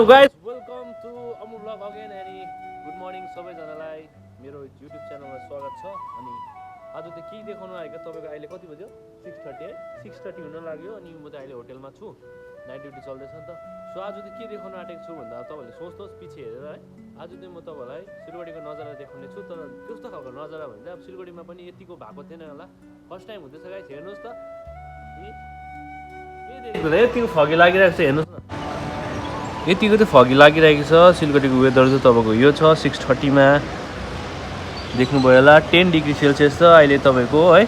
So guys, welcome to Amul Vlog again and good morning सबैजनालाई मेरो YouTube च्यानलमा स्वागत छ अनि आज त के देखाउनु आएको तपाईको अहिले कति बज्यो 6:30 है 6:30 हुन लाग्यो अनि म त अहिले होटलमा छु नाइट ड्युटी चल्दैछ नि त सो आज त के देखाउन आटेको छु भन्दा तपाईहरुले सोच्नुहोस् पछि हेरेर है आज चाहिँ म तपाईहरुलाई सिलगढीको नजारा देखाउने छु तर कस्तो खालको नजारा भन्दा अब सिलगढीमा पनि यतिको भएको थिएन होला फर्स्ट टाइम हुँदैछ गाइस हेर्नुस् त के देख्नु यतिको फगी लागिरहेको छ हेर्नुस् न यतिको त फगी लागिरहेको छ सिलगढीको वेदर चाहिँ तपाईको यो छ 6:30 मा देख्नुभयो होला 10 डिग्री सेल्सियस छ अहिले तपाईको है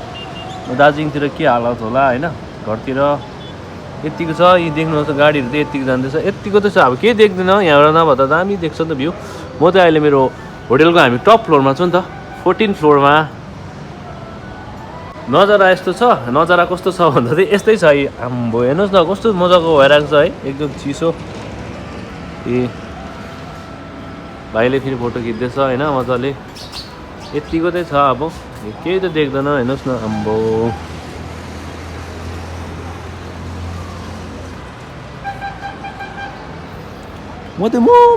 दार्जिलिङतिर के हालत होला हैन घरतिर यतिको छ यी देख्नुहोस् त गाडीहरु त यतिको जाँदैछ यतिको त छ अब के देख्दैन यहाँबाट नभदा दामी देख्छ नि त भ्यू म त अहिले मेरो होटलको हामी टप फ्लोरमा छु नि त 14 फ्लोरमा नजारा यस्तो छ नजारा कस्तो छ भन्दा चाहिँ यस्तै छ आम्बो हेर्नुस् न कस्तो मजाको भइरहेको छ है एकदम चिसो ए भाइले फेरि फोटो खिच्दैछ हैन मजाले यतिको चाहिँ छ अब केही त देख्दैन हेर्नुस् न आम्बो म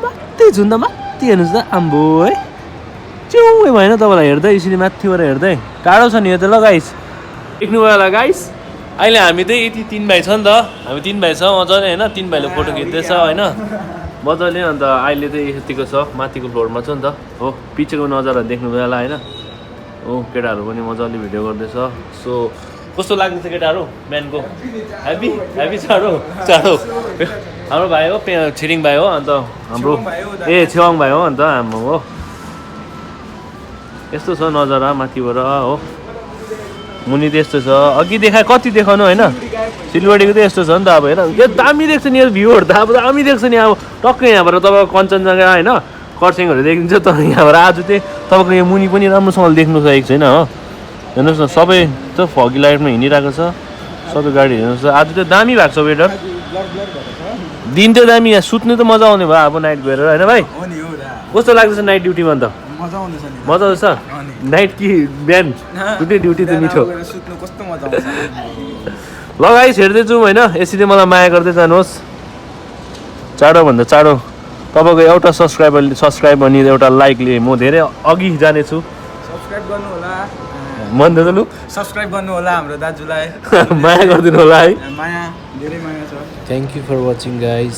माथि झुन्दा माथि हेर्नुस् न आम्बो है च्याउै भएन तपाईँलाई हेर्दै यसरी माथिबाट हेर्दै टाढो छ नि यो त ल गाइस देख्नुभयो होला गाइस अहिले हामी चाहिँ यति 3 भाइ छ नि त हामी 3 भाइ छ मजाले हैन 3 भाइले फोटो खिच्दैछ हैन मजाले अन्त अहिले चाहिँ यतिको छ माथिको फ्लोरमा छ नि त हो पिछेको नजारा देख्नुभयो होला हैन हो केटाहरु पनि मजाले भिडियो गर्दैछ सो कस्तो लाग्दैछ केटाहरु बिहानको ह्यापी चाडो हाम्रो भाइ हो छिरिङ भाइ हो अन्त हाम्रो छेवाङ भाइ हो अन्त हाम्रो हो यस्तो छ नजारा माथिबाट हो मुनि त यस्तो छ अघि देखाए कति देखाउनु हैन सिलगढीको त यस्तो छ नि त अब हेर यो दामी देख्छ नि यो भ्यूहरु त अब दामी देख्छ नि अब टक्कै यहाँबाट तपाईको कञ्चनजङ्घा हैन खरसाङहरु देखिन्छ तर यहाँबाट आज चाहिँ तपाईको यो मुनि पनि राम्रोसँगले देख्नु सकेको छैन हो हेर्नुस् न सबै त फगी लाइटमा हिँडिरहेको छ सबै गाडी हेर्नुस् आज चाहिँ दामी भएको छ वेदर दिन त दामी यहाँ सुत्नु त मजा आउने भयो अब नाइट गएर हैन भाइ कस्तो लाग्दैछ नाइट ड्युटीमा अन्त मजा आउँदैछ नि मजा आउँछ नाइट कि बिहान दुईटै ड्युटी त मिठो सुत्नु कस्तो मजा आउँछ लगाइस हेर्दै जाउँ हैन यसरी मलाई माया गर्दै जानुहोस् चाँडो भन्दा चाँडो तपाईको एउटा सब्स्क्राइब अनि एउटा लाइकले म धेरै अघि जानेछु सब्स्क्राइब गर्नु होला मन त लु सब्स्क्राइब गर्नु होला हाम्रो दाजुलाई माया गरिदिनु होला है माया धेरै माया छ thank you for watching guys